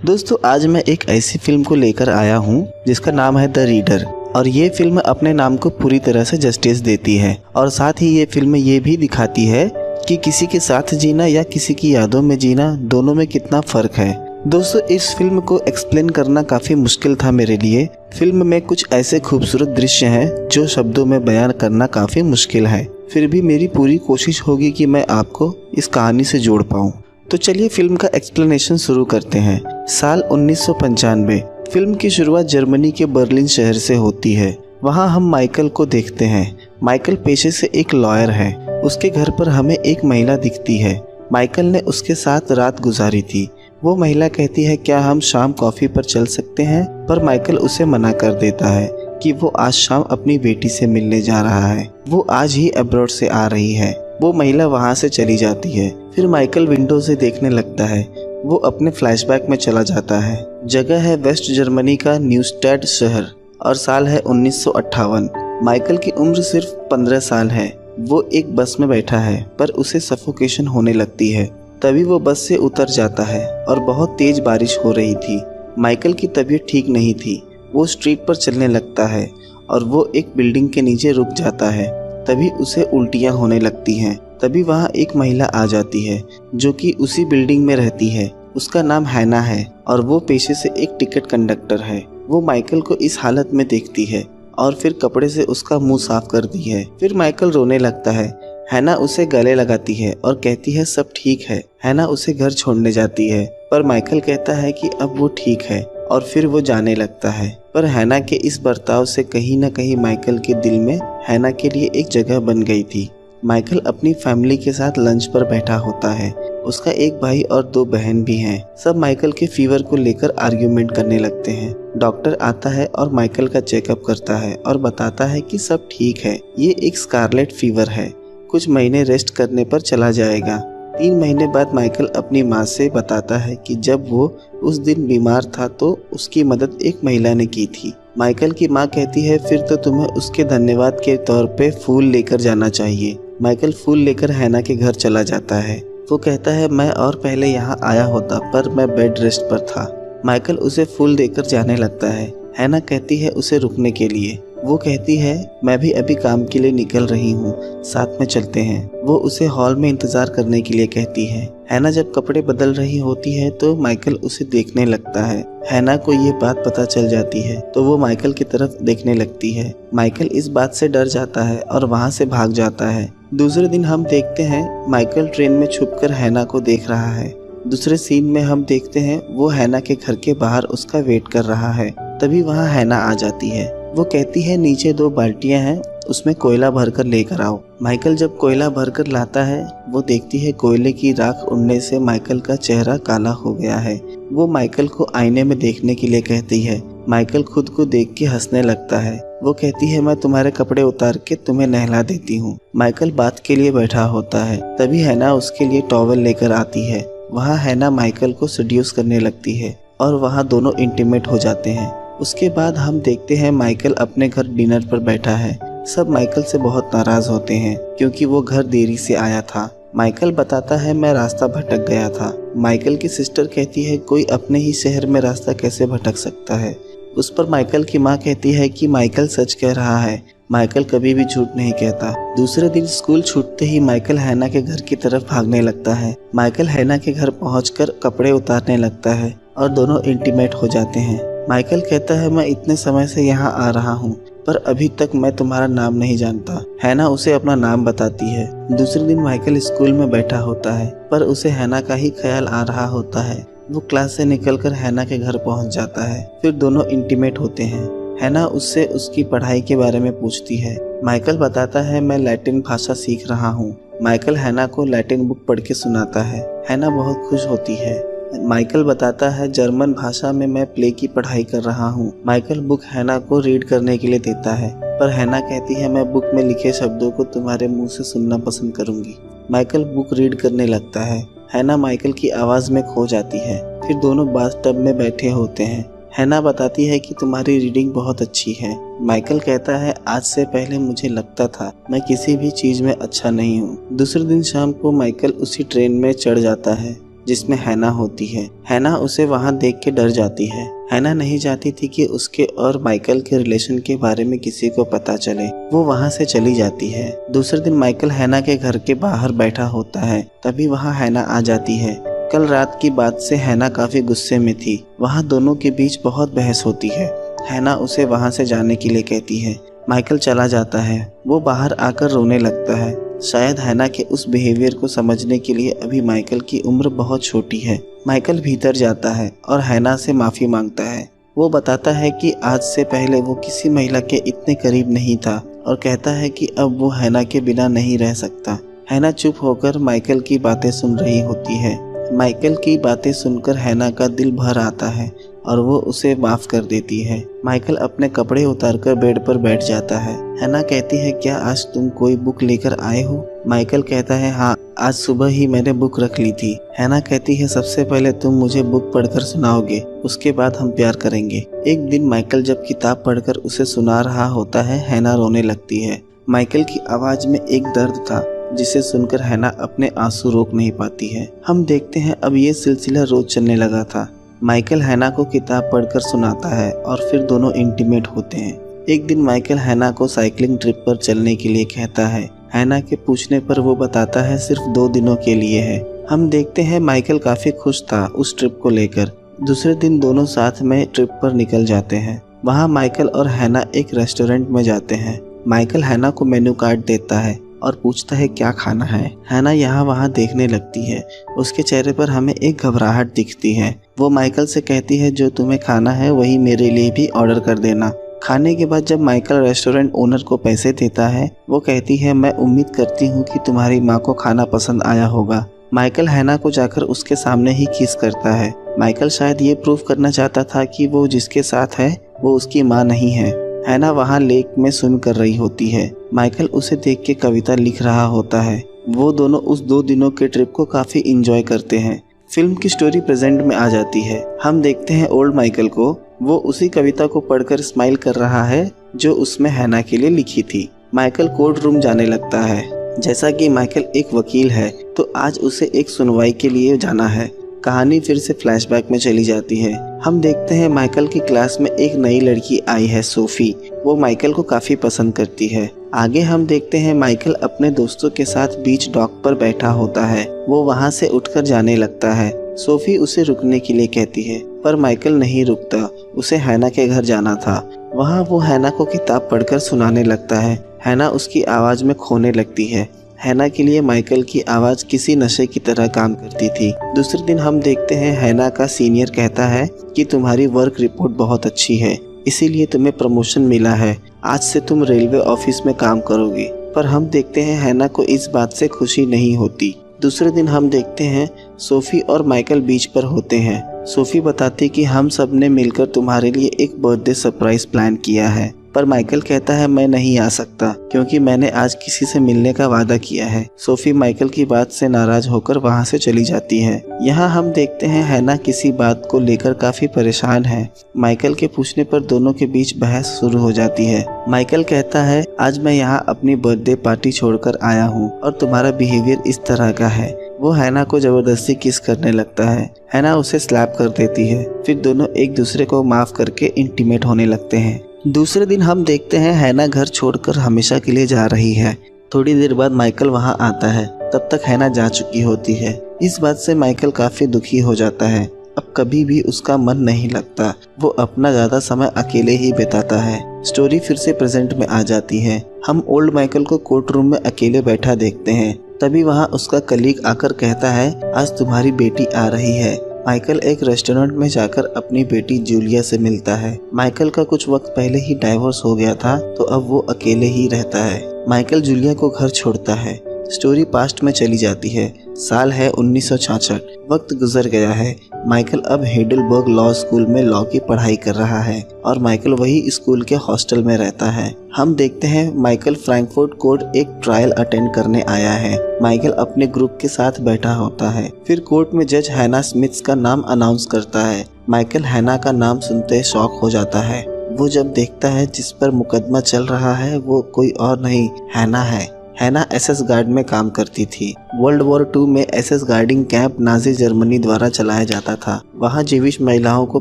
दोस्तों आज मैं एक ऐसी फिल्म को लेकर आया हूँ जिसका नाम है द रीडर। और ये फिल्म अपने नाम को पूरी तरह से जस्टिस देती है और साथ ही ये फिल्म ये भी दिखाती है कि किसी के साथ जीना या किसी की यादों में जीना दोनों में कितना फ़र्क है। दोस्तों इस फिल्म को एक्सप्लेन करना काफ़ी मुश्किल था मेरे लिए। फिल्म में कुछ ऐसे खूबसूरत दृश्य हैं जो शब्दों में बयान करना काफ़ी मुश्किल है। फिर भी मेरी पूरी कोशिश होगी कि मैं आपको इस कहानी से जोड़ पाऊँ। तो चलिए फिल्म का एक्सप्लेनेशन शुरू करते हैं। साल 1995। फिल्म की शुरुआत जर्मनी के बर्लिन शहर से होती है। वहाँ हम माइकल को देखते हैं। माइकल पेशे से एक लॉयर है। उसके घर पर हमें एक महिला दिखती है। माइकल ने उसके साथ रात गुजारी थी। वो महिला कहती है क्या हम शाम कॉफ़ी पर चल सकते हैं, पर माइकल उसे मना कर देता है कि वो आज शाम अपनी बेटी से मिलने जा रहा है। वो आज ही अब्रॉड से आ रही है। वो महिला वहाँ से चली जाती है। फिर माइकल विंडो से देखने लगता है। वो अपने फ्लैशबैक में चला जाता है। जगह है वेस्ट जर्मनी का न्यूस्टैड शहर और साल है 1958। माइकल की उम्र सिर्फ 15 साल है। वो एक बस में बैठा है पर उसे सफोकेशन होने लगती है। तभी वो बस से उतर जाता है और बहुत तेज बारिश हो रही थी। माइकल की तबीयत ठीक नहीं थी। वो स्ट्रीट पर चलने लगता है और वो एक बिल्डिंग के नीचे रुक जाता है। तभी उसे उल्टियाँ होने लगती हैं। तभी वहाँ एक महिला आ जाती है जो कि उसी बिल्डिंग में रहती है। उसका नाम हैना है और वो पेशे से एक टिकट कंडक्टर है। वो माइकल को इस हालत में देखती है और फिर कपड़े से उसका मुंह साफ कर दी है। फिर माइकल रोने लगता है। हैना उसे गले लगाती है और कहती है सब ठीक है। हैना उसे घर छोड़ने जाती है पर माइकल कहता है कि अब वो ठीक है और फिर वो जाने लगता है। पर हैना के इस बर्ताव से कहीं न कहीं माइकल के दिल में हैना के लिए एक जगह बन गई थी। माइकल अपनी फैमिली के साथ लंच पर बैठा होता है। उसका एक भाई और 2 बहन भी हैं। सब माइकल के फीवर को लेकर आर्ग्यूमेंट करने लगते हैं। डॉक्टर आता है और माइकल का चेकअप करता है और बताता है कि सब ठीक है, ये एक स्कारलेट फीवर है, कुछ महीने रेस्ट करने पर चला जाएगा। 3 महीने बाद माइकल अपनी माँ से बताता है कि जब वो उस दिन बीमार था तो उसकी मदद एक महिला ने की थी। माइकल की माँ कहती है फिर तो तुम्हें उसके धन्यवाद के तौर पे फूल लेकर जाना चाहिए। माइकल फूल लेकर हैना के घर चला जाता है। वो कहता है मैं और पहले यहाँ आया होता पर मैं बेड रेस्ट पर था। माइकल उसे फूल देकर जाने लगता है। हैना कहती है उसे रुकने के लिए। वो कहती है मैं भी अभी काम के लिए निकल रही हूँ, साथ में चलते हैं। वो उसे हॉल में इंतजार करने के लिए कहती है। हैना जब कपड़े बदल रही होती है तो माइकल उसे देखने लगता है। हैना को ये बात पता चल जाती है तो वो माइकल की तरफ देखने लगती है। माइकल इस बात से डर जाता है और वहाँ से भाग जाता है। दूसरे दिन हम देखते हैं माइकल ट्रेन में छुपकर हैना को देख रहा है। दूसरे सीन में हम देखते हैं वो हैना के घर के बाहर उसका वेट कर रहा है। तभी वहाँ हैना आ जाती है। वो कहती है नीचे 2 बाल्टियां हैं, उसमें कोयला भरकर लेकर आओ। माइकल जब कोयला भरकर लाता है वो देखती है कोयले की राख उड़ने से माइकल का चेहरा काला हो गया है। वो माइकल को आईने में देखने के लिए कहती है। माइकल खुद को देख के हंसने लगता है। वो कहती है मैं तुम्हारे कपड़े उतार के तुम्हें नहला देती हूँ। माइकल बात के लिए बैठा होता है। तभी हैना उसके लिए टॉवल लेकर आती है। वहाँ हैना माइकल को सेड्यूस करने लगती है और वहाँ दोनों इंटीमेट हो जाते हैं। उसके बाद हम देखते हैं माइकल अपने घर डिनर पर बैठा है। सब माइकल से बहुत नाराज होते हैं क्योंकि वो घर देरी से आया था। माइकल बताता है मैं रास्ता भटक गया था। माइकल की सिस्टर कहती है कोई अपने ही शहर में रास्ता कैसे भटक सकता है। उस पर माइकल की माँ कहती है कि माइकल सच कह रहा है, माइकल कभी भी झूठ नहीं कहता। दूसरे दिन स्कूल छूटते ही माइकल हैना के घर की तरफ भागने लगता है। माइकल हैना के घर पहुंचकर कपड़े उतारने लगता है और दोनों इंटीमेट हो जाते हैं। माइकल कहता है मैं इतने समय से यहाँ आ रहा हूँ पर अभी तक मैं तुम्हारा नाम नहीं जानता। हैना उसे अपना नाम बताती है। दूसरे दिन माइकल स्कूल में बैठा होता है पर उसे हैना का ही ख्याल आ रहा होता है। वो क्लास से निकलकर हैना के घर पहुँच जाता है। फिर दोनों इंटीमेट होते हैं। हैना उससे उसकी पढ़ाई के बारे में पूछती है। माइकल बताता है मैं लैटिन भाषा सीख रहा हूँ। माइकल हैना को लैटिन बुक पढ़ के सुनाता है। हैना बहुत खुश होती है। माइकल बताता है जर्मन भाषा में मैं प्ले की पढ़ाई कर रहा हूँ। माइकल बुक हैना को रीड करने के लिए देता है पर हैना कहती है मैं बुक में लिखे शब्दों को तुम्हारे मुंह से सुनना पसंद करूंगी। माइकल बुक रीड करने लगता है। हैना माइकल की आवाज़ में खो जाती है। फिर दोनों बाथटब में बैठे होते हैं। हैना बताती है कि तुम्हारी रीडिंग बहुत अच्छी है। माइकल कहता है आज से पहले मुझे लगता था मैं किसी भी चीज़ में अच्छा नहीं हूँ। दूसरे दिन शाम को माइकल उसी ट्रेन में चढ़ जाता है। जिसमें हैना होती है। हैना उसे वहाँ देख के डर जाती है। हैना नहीं चाहती थी कि उसके और माइकल के रिलेशन के बारे में किसी को पता चले। वो वहाँ से चली जाती है। दूसरे दिन माइकल हैना के घर के बाहर बैठा होता है, तभी वहाँ हैना आ जाती है। कल रात की बात से हैना काफी गुस्से में थी। वहाँ दोनों के बीच बहुत बहस होती है। हैना उसे वहाँ से जाने के लिए कहती है। माइकल चला जाता है। वो बाहर आकर रोने लगता है। शायद हैना के उस बिहेवियर को समझने के लिए अभी माइकल की उम्र बहुत छोटी है। माइकल भीतर जाता है और हैना से माफ़ी मांगता है। वो बताता है कि आज से पहले वो किसी महिला के इतने करीब नहीं था और कहता है कि अब वो हैना के बिना नहीं रह सकता। हैना चुप होकर माइकल की बातें सुन रही होती है। माइकल की बातें सुनकर हैना का दिल भर आता है और वो उसे माफ़ कर देती है। माइकल अपने कपड़े उतारकर बेड पर बैठ जाता है। हैना कहती है, क्या आज तुम कोई बुक लेकर आए हो? माइकल कहता है, हाँ, आज सुबह ही मैंने बुक रख ली थी। हैना कहती है, सबसे पहले तुम मुझे बुक पढ़कर सुनाओगे, उसके बाद हम प्यार करेंगे। एक दिन माइकल जब किताब पढ़कर उसे सुना रहा होता है, हैना रोने लगती है। माइकल की आवाज़ में एक दर्द था जिसे सुनकर हैना अपने आंसू रोक नहीं पाती है। हम देखते हैं अब ये सिलसिला रोज चलने लगा था। माइकल हैना को किताब पढ़कर सुनाता है और फिर दोनों इंटीमेट होते हैं। एक दिन माइकल हैना को साइकिलिंग ट्रिप पर चलने के लिए कहता है। हैना के पूछने पर वो बताता है सिर्फ 2 दिनों के लिए है। हम देखते हैं माइकल काफी खुश था उस ट्रिप को लेकर। दूसरे दिन दोनों साथ में ट्रिप पर निकल जाते हैं। वहाँ माइकल और हैना एक रेस्टोरेंट में जाते हैं। माइकल हैना को मेन्यू कार्ड देता है और पूछता है क्या खाना है। हैना यहाँ वहाँ देखने लगती है। उसके चेहरे पर हमें एक घबराहट दिखती है। वो माइकल से कहती है, जो तुम्हें खाना है वही मेरे लिए भी ऑर्डर कर देना। खाने के बाद जब माइकल रेस्टोरेंट ओनर को पैसे देता है, वो कहती है, मैं उम्मीद करती हूँ कि तुम्हारी माँ को खाना पसंद आया होगा। माइकल हैना को जाकर उसके सामने ही किस करता है। माइकल शायद ये प्रूव करना चाहता था कि वो जिसके साथ है वो उसकी माँ नहीं है। हैना वहाँ लेक में स्विम कर रही होती है। माइकल उसे देख के कविता लिख रहा होता है। वो दोनों उस 2 दिनों के ट्रिप को काफी इंजॉय करते हैं। फिल्म की स्टोरी प्रेजेंट में आ जाती है। हम देखते हैं ओल्ड माइकल को। वो उसी कविता को पढ़कर स्माइल कर रहा है जो उसमें हैना के लिए लिखी थी। माइकल कोर्ट रूम जाने लगता है। जैसा कि माइकल एक वकील है तो आज उसे एक सुनवाई के लिए जाना है। कहानी फिर से फ्लैशबैक में चली जाती है। हम देखते हैं माइकल की क्लास में एक नई लड़की आई है, सोफी। वो माइकल को काफी पसंद करती है। आगे हम देखते हैं माइकल अपने दोस्तों के साथ बीच डॉक पर बैठा होता है। वो वहाँ से उठकर जाने लगता है। सोफी उसे रुकने के लिए कहती है पर माइकल नहीं रुकता। उसे हैना के घर जाना था। वहाँ वो हैना को किताब पढ़कर सुनाने लगता है। हैना उसकी आवाज़ में खोने लगती है। हैना के लिए माइकल की आवाज़ किसी नशे की तरह काम करती थी। दूसरे दिन हम देखते हैं हैना का सीनियर कहता है कि तुम्हारी वर्क रिपोर्ट बहुत अच्छी है, इसीलिए तुम्हें प्रमोशन मिला है। आज से तुम रेलवे ऑफिस में काम करोगी। पर हम देखते हैं हैना को इस बात से खुशी नहीं होती। दूसरे दिन हम देखते हैं सोफी और माइकल बीच पर होते हैं। सोफी बताती कि हम सब ने मिलकर तुम्हारे लिए एक बर्थडे सरप्राइज प्लान किया है। पर माइकल कहता है मैं नहीं आ सकता क्योंकि मैंने आज किसी से मिलने का वादा किया है। सोफी माइकल की बात से नाराज होकर वहां से चली जाती है। यहाँ हम देखते हैं हैना किसी बात को लेकर काफी परेशान है। माइकल के पूछने पर दोनों के बीच बहस शुरू हो जाती है। माइकल कहता है आज मैं यहाँ अपनी बर्थडे पार्टी छोड़कर आया हूँ और तुम्हारा बिहेवियर इस तरह का है। वो हैना को जबरदस्ती किस करने लगता है। हैना उसे स्लैप कर देती है। फिर दोनों एक दूसरे को माफ करके इंटीमेट होने लगते हैं। दूसरे दिन हम देखते हैं हैना घर छोड़कर हमेशा के लिए जा रही है। थोड़ी देर बाद माइकल वहां आता है। तब तक हैना जा चुकी होती है। इस बात से माइकल काफी दुखी हो जाता है। अब कभी भी उसका मन नहीं लगता। वो अपना ज्यादा समय अकेले ही बिताता है। स्टोरी फिर से प्रेजेंट में आ जाती है। हम ओल्ड माइकल को कोर्ट रूम में अकेले बैठा देखते हैं। तभी वहाँ उसका कलीग आकर कहता है आज तुम्हारी बेटी आ रही है। माइकल एक रेस्टोरेंट में जाकर अपनी बेटी जूलिया से मिलता है। माइकल का कुछ वक्त पहले ही डाइवोर्स हो गया था तो अब वो अकेले ही रहता है। माइकल जूलिया को घर छोड़ता है। स्टोरी पास्ट में चली जाती है। साल है 1966। वक्त गुजर गया है। माइकल अब हेडलबर्ग लॉ स्कूल में लॉ की पढ़ाई कर रहा है और माइकल वही स्कूल के हॉस्टल में रहता है। हम देखते हैं माइकल फ्रैंकफर्ट कोर्ट एक ट्रायल अटेंड करने आया है। माइकल अपने ग्रुप के साथ बैठा होता है। फिर कोर्ट में जज हैना स्मिथ का नाम अनाउंस करता है। माइकल हैना का नाम सुनते शॉक हो जाता है। वो जब देखता है जिस पर मुकदमा चल रहा है वो कोई और नहीं हैना है। हैना एसएस गार्ड में काम करती थी। वर्ल्ड वॉर 2 में SS guarding camp Nazi Germany द्वारा चलाया जाता था। वहाँ जीविश महिलाओं को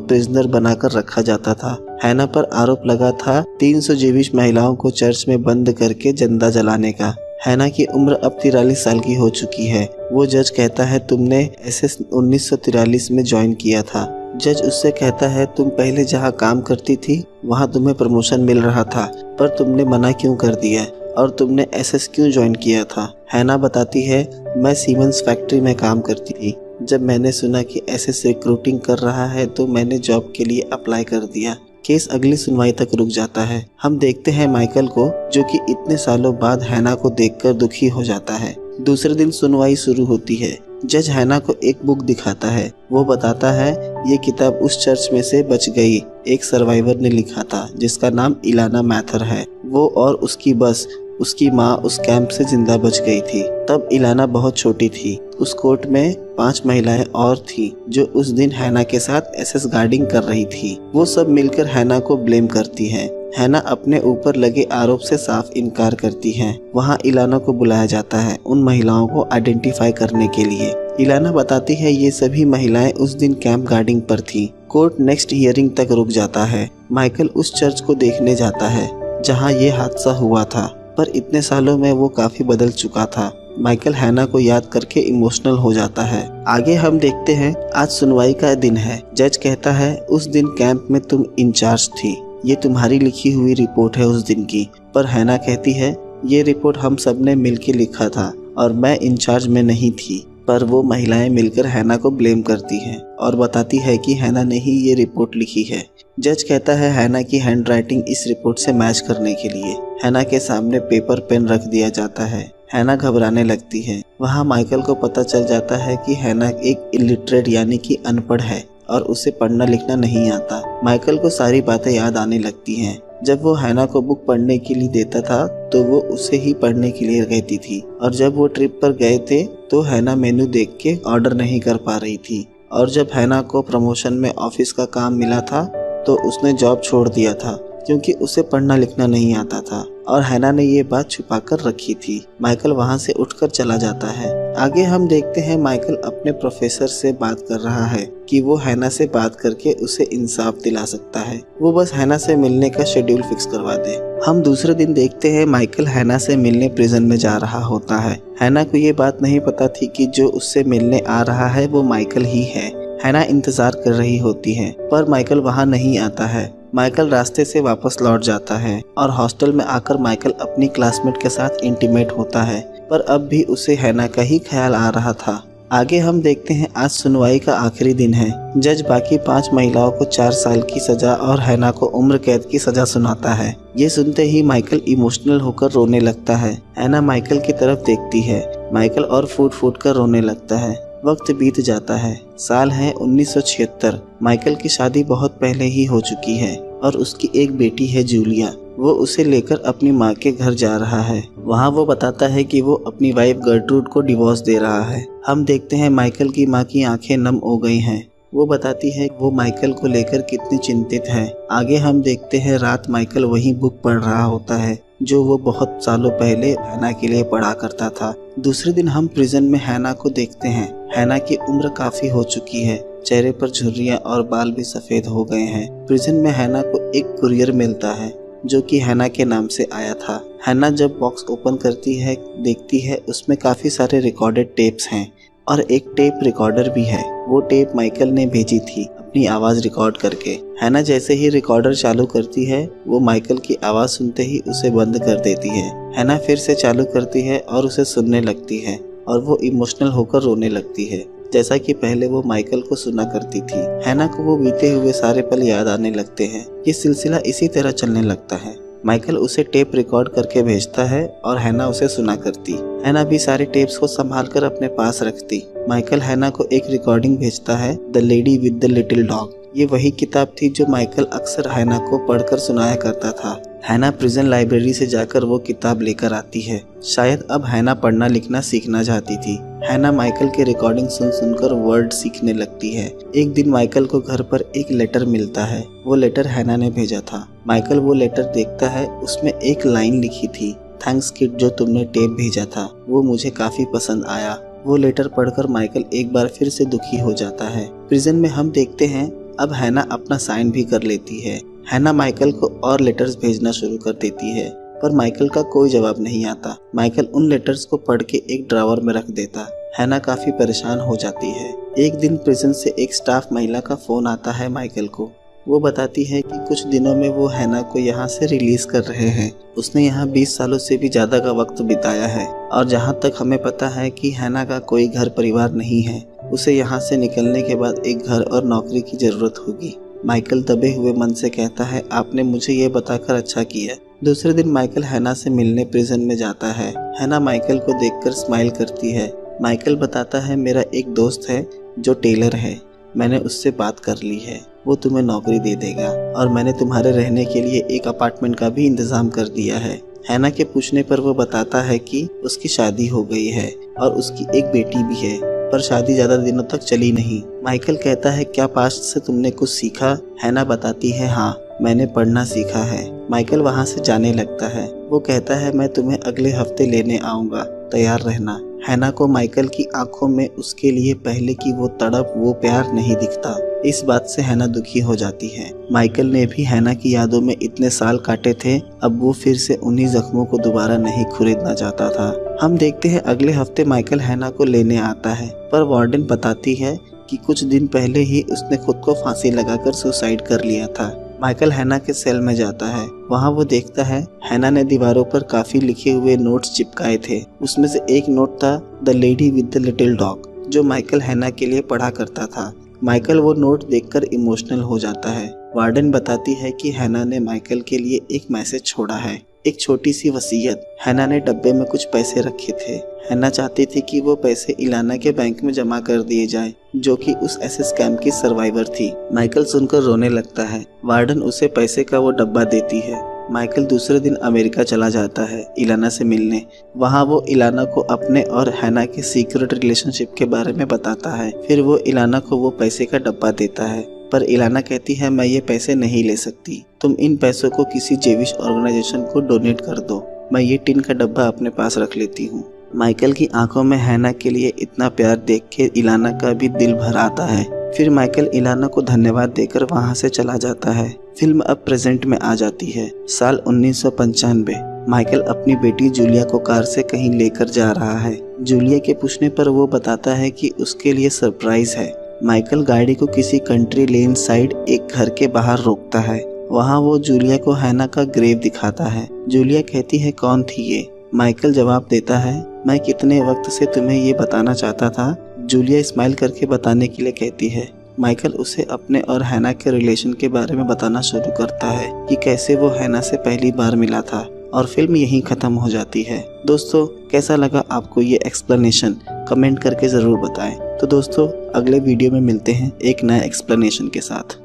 प्रिजनर बनाकर रखा जाता था। हैना पर आरोप लगा था 300 जीविश महिलाओं को चर्च में बंद करके जिंदा जलाने का। हैना की उम्र अब 43 साल की हो चुकी है। वो जज कहता है तुमने एसएस 1943 में ज्वाइन किया था। जज उससे कहता है तुम पहले जहाँ काम करती थी वहाँ तुम्हें प्रमोशन मिल रहा था, पर तुमने मना क्यों कर दिया और तुमने एसएस क्यों ज्वाइन किया था। हैना बताती है मैं सीमेंस फैक्ट्री में काम करती थी। जब मैंने सुना कि एसएस रिक्रूटिंग कर रहा है तो मैंने जॉब के लिए अप्लाई कर दिया। केस अगली सुनवाई तक रुक जाता है। हम देखते हैं माइकल को, जो कि इतने सालों बाद हैना को देखकर दुखी हो जाता है। दूसरे दिन सुनवाई शुरू होती है। जज हैना को एक बुक दिखाता है। वो बताता है ये किताब उस चर्च में से बच गई एक सर्वाइवर ने लिखा था जिसका नाम इलाना मैथर है। वो और उसकी बस उसकी माँ उस कैंप से जिंदा बच गई थी। तब इलाना बहुत छोटी थी। उस कोर्ट में 5 महिलाएं और थी जो उस दिन हैना के साथ एसएस गार्डिंग कर रही थी। वो सब मिलकर हैना को ब्लेम करती हैं। हैना अपने ऊपर लगे आरोप से साफ इनकार करती है। वहाँ इलाना को बुलाया जाता है उन महिलाओं को आइडेंटिफाई करने के लिए। इलाना बताती है ये सभी महिलाएं उस दिन कैंप गार्डिंग पर थी। कोर्ट नेक्स्ट हियरिंग तक रुक जाता है। माइकल उस चर्च को देखने जाता है जहाँ ये हादसा हुआ था, पर इतने सालों में वो काफी बदल चुका था। माइकल हैना को याद करके इमोशनल हो जाता है। आगे हम देखते हैं आज सुनवाई का दिन है। जज कहता है उस दिन कैंप में तुम इंचार्ज थी, ये तुम्हारी लिखी हुई रिपोर्ट है उस दिन की। पर हैना कहती है ये रिपोर्ट हम सब ने मिलकर लिखा था और मैं इंचार्ज में नहीं थी। पर वो महिलाएं मिलकर हैना को ब्लेम करती हैं और बताती है कि हैना ने ही ये रिपोर्ट लिखी है। जज कहता है हैना की हैंडराइटिंग इस रिपोर्ट से मैच करने के लिए हैना के सामने पेपर पेन रख दिया जाता है। हैना घबराने लगती है। वहाँ माइकल को पता चल जाता है कि हैना एक इलिटरेट यानी कि अनपढ़ है और उसे पढ़ना लिखना नहीं आता। माइकल को सारी बातें याद आने लगती हैं। जब वो हैना को बुक पढ़ने के लिए देता था तो वो उसे ही पढ़ने के लिए कहती थी, और जब वो ट्रिप पर गए थे तो हैना मेनू देख के ऑर्डर नहीं कर पा रही थी। और जब हैना को प्रमोशन में ऑफिस का काम मिला था तो उसने जॉब छोड़ दिया था क्योंकि उसे पढ़ना लिखना नहीं आता था और हैना ने ये बात छुपा कर रखी थी। माइकल वहाँ से उठकर चला जाता है। आगे हम देखते हैं माइकल अपने प्रोफेसर से बात कर रहा है कि वो हैना से बात करके उसे इंसाफ दिला सकता है। वो बस हैना से मिलने का शेड्यूल फिक्स करवा दे। हम दूसरे दिन देखते हैं माइकल हैना से मिलने प्रिजन में जा रहा होता है। हैना को ये बात नहीं पता थी कि जो उससे मिलने आ रहा है वो माइकल ही है। हैना इंतजार कर रही होती है पर माइकल वहाँ नहीं आता है। माइकल रास्ते से वापस लौट जाता है और हॉस्टल में आकर माइकल अपनी क्लासमेट के साथ इंटीमेट होता है, पर अब भी उसे हैना का ही ख्याल आ रहा था। आगे हम देखते हैं आज सुनवाई का आखिरी दिन है। जज बाकी 5 महिलाओं को 4 साल की सजा और हैना को उम्र कैद की सजा सुनाता है। ये सुनते ही माइकल इमोशनल होकर रोने लगता है। हैना माइकल की तरफ देखती है। माइकल और फूट फूट कर रोने लगता है। वक्त बीत जाता है। साल है 1976। माइकल की शादी बहुत पहले ही हो चुकी है और उसकी एक बेटी है जूलिया। वो उसे लेकर अपनी माँ के घर जा रहा है। वहाँ वो बताता है कि वो अपनी वाइफ गर्ट्रूड को डिवोर्स दे रहा है। हम देखते हैं माइकल की माँ की आंखें नम हो गई हैं। वो बताती है वो माइकल को लेकर कितनी चिंतित है। आगे हम देखते हैं रात माइकल वही बुक पढ़ रहा होता है जो वो बहुत सालों पहले हैना के लिए पढ़ा करता था। दूसरे दिन हम प्रिजन में हैना को देखते हैं। हैना की उम्र काफी हो चुकी है। चेहरे पर झुर्रियां और बाल भी सफेद हो गए हैं। प्रिजन में हैना को एक कुरियर मिलता है जो कि हैना के नाम से आया था। हैना जब बॉक्स ओपन करती है देखती है उसमें काफी सारे रिकॉर्डेड टेप्स हैं और एक टेप रिकॉर्डर भी है। वो टेप माइकल ने भेजी थी अपनी आवाज रिकॉर्ड करके। हैना जैसे ही रिकॉर्डर चालू करती है वो माइकल की आवाज सुनते ही उसे बंद कर देती है। हैना फिर से चालू करती है और उसे सुनने लगती है और वो इमोशनल होकर रोने लगती है जैसा कि पहले वो माइकल को सुना करती थी। हैना को वो बीते हुए सारे पल याद आने लगते हैं। ये सिलसिला इसी तरह चलने लगता है। माइकल उसे टेप रिकॉर्ड करके भेजता है और हैना उसे सुना करती। हैना भी सारे टेप्स को संभाल कर अपने पास रखती। माइकल हैना को एक रिकॉर्डिंग भेजता है, the lady with the little dog. ये वही किताब थी जो माइकल अक्सर हैना को पढ़कर सुनाया करता था। हैना प्रिजन लाइब्रेरी से जाकर वो किताब लेकर आती है। शायद अब हैना पढ़ना लिखना सीखना चाहती थी। हैना माइकल के रिकॉर्डिंग सुन सुनकर वर्ड सीखने लगती है। एक दिन माइकल को घर पर एक लेटर मिलता है। वो लेटर हैना ने भेजा था। माइकल वो लेटर देखता है। उसमें एक लाइन लिखी थी, थैंक्स किड, जो तुमने टेप भेजा था वो मुझे काफी पसंद आया। वो लेटर पढ़कर माइकल एक बार फिर से दुखी हो जाता है। प्रिजन में हम देखते हैं अब हैना अपना साइन भी कर लेती है। हैना माइकल को और लेटर्स भेजना शुरू कर देती है, पर माइकल का कोई जवाब नहीं आता। माइकल उन लेटर्स को पढ़ के एक ड्रॉवर में रख देता। हैना काफी परेशान हो जाती है। एक दिन प्रिजन से एक स्टाफ महिला का फोन आता है माइकल को। वो बताती है कि कुछ दिनों में वो हैना को यहाँ से रिलीज कर रहे हैं। उसने यहाँ 20 सालों से भी ज्यादा का वक्त बिताया है और जहाँ तक हमें पता है कि हैना का कोई घर परिवार नहीं है। उसे यहाँ से निकलने के बाद एक घर और नौकरी की जरूरत होगी। माइकल दबे हुए मन से कहता है, आपने मुझे ये बताकर अच्छा किया। दूसरे दिन माइकल हैना से मिलने प्रिजन में जाता है। हैना माइकल को देखकर स्माइल करती है। माइकल बताता है, मेरा एक दोस्त है जो टेलर है, मैंने उससे बात कर ली है, वो तुम्हें नौकरी दे देगा और मैंने तुम्हारे रहने के लिए एक अपार्टमेंट का भी इंतजाम कर दिया है। हैना के पूछने पर वो बताता है कि उसकी शादी हो गई है और उसकी एक बेटी भी है, पर शादी ज्यादा दिनों तक चली नहीं। माइकल कहता है, क्या पास्ट से तुमने कुछ सीखा? हैना बताती है, हाँ, मैंने पढ़ना सीखा है। माइकल वहाँ से जाने लगता है। वो कहता है, मैं तुम्हें अगले हफ्ते लेने आऊँगा, तैयार रहना। हैना को माइकल की आंखों में उसके लिए पहले की वो तड़प, वो प्यार नहीं दिखता। इस बात से हैना दुखी हो जाती है। माइकल ने भी हैना की यादों में इतने साल काटे थे, अब वो फिर से उन्हीं जख्मों को दोबारा नहीं खुरीदना चाहता था। हम देखते हैं अगले हफ्ते माइकल हैना को लेने आता है, पर वार्डन बताती है कि कुछ दिन पहले ही उसने खुद को फांसी लगाकर सुसाइड कर लिया था। माइकल हैना के सेल में जाता है। वहाँ वो देखता है हैना ने दीवारों पर काफी लिखे हुए नोट्स चिपकाए थे। उसमें से एक नोट था the lady with the little dog, जो माइकल हैना के लिए पढ़ा करता था। माइकल वो नोट देखकर इमोशनल हो जाता है। वार्डन बताती है कि हैना ने माइकल के लिए एक मैसेज छोड़ा है, एक छोटी सी वसीयत। हैना ने डब्बे में कुछ पैसे रखे थे। हैना चाहती थी कि वो पैसे इलाना के बैंक में जमा कर दिए जाएं, जो कि उस ऐसे स्कैम की सर्वाइवर थी। माइकल सुनकर रोने लगता है। वार्डन उसे पैसे का वो डब्बा देती है। माइकल दूसरे दिन अमेरिका चला जाता है इलाना से मिलने। वहाँ वो इलाना को अपने और हैना के सीक्रेट रिलेशनशिप के बारे में बताता है। फिर वो इलाना को वो पैसे का डब्बा देता है, पर इलाना कहती है, मैं ये पैसे नहीं ले सकती, तुम इन पैसों को किसी जेविश ऑर्गेनाइजेशन को डोनेट कर दो, मैं ये टिन का डब्बा अपने पास रख लेती हूँ। माइकल की आंखों में हैना के लिए इतना प्यार देख के इलाना का भी दिल भर आता है। फिर माइकल इलाना को धन्यवाद देकर वहाँ से चला जाता है। फिल्म अब प्रेजेंट में आ जाती है। साल 1995। माइकल अपनी बेटी जूलिया को कार से कहीं लेकर जा रहा है। जूलिया के पूछने पर वो बताता है कि उसके लिए सरप्राइज है। माइकल गाड़ी को किसी कंट्री लेन साइड एक घर के बाहर रोकता है। वहाँ वो जूलिया को हैना का ग्रेव दिखाता है। जूलिया कहती है, कौन थी ये? माइकल जवाब देता है, मैं कितने वक्त से तुम्हें ये बताना चाहता था। जूलिया स्माइल करके बताने के लिए कहती है। माइकल उसे अपने और हैना के रिलेशन के बारे में बताना शुरू करता है कि कैसे वो हैना से पहली बार मिला था, और फिल्म यहीं खत्म हो जाती है। दोस्तों, कैसा लगा आपको ये एक्सप्लेनेशन? कमेंट करके ज़रूर बताएं। तो दोस्तों, अगले वीडियो में मिलते हैं एक नए एक्सप्लेनेशन के साथ।